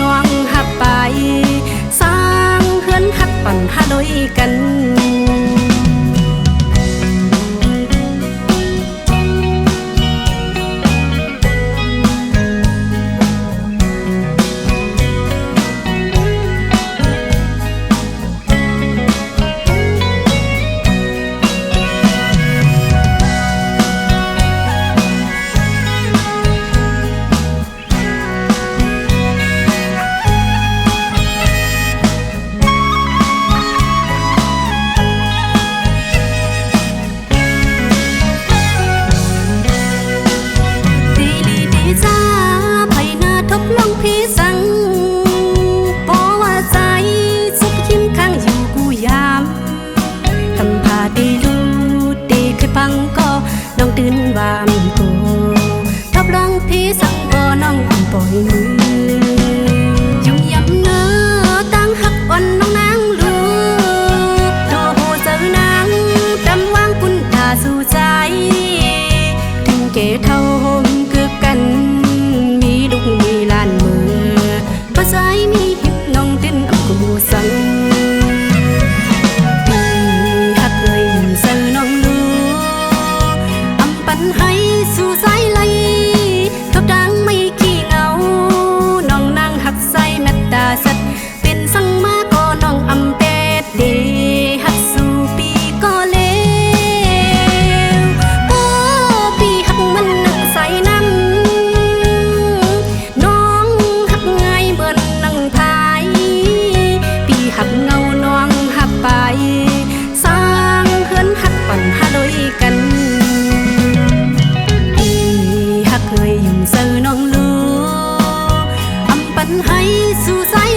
นวงหักไปสร้างเฮือนหักปั่นหาด้วยกันน้องตื่นวามกูทับรังพี่สังบ่น้องปล่อยมือยุ่งยำเนื้อตั้งหักอ่อนน้องนางลูกโตโหเจอนางดำวางกุนตาสู่ใจถึงเกเท่าโฮมคือกันมีลูกมีลานมือภาษามีหิบน้องตื่นอับกูสังให้สู่สายไหลทบดังไม่ขี้เหงาน้องนางหักใส่เมตตาสัตว์เป็นสังมาก็น้องอำเป็ดเดหักสู่ปีก็เลวโอ้ปีหักมันหนักใส่น้ำน้องหักง่ายเหมือนนังพายปีหักเงาน้องหักไปสร้างเฮือนหักปั่นหาด้วยกันเคยยุ่งเสือน้องลูอำปันให้สู่สาย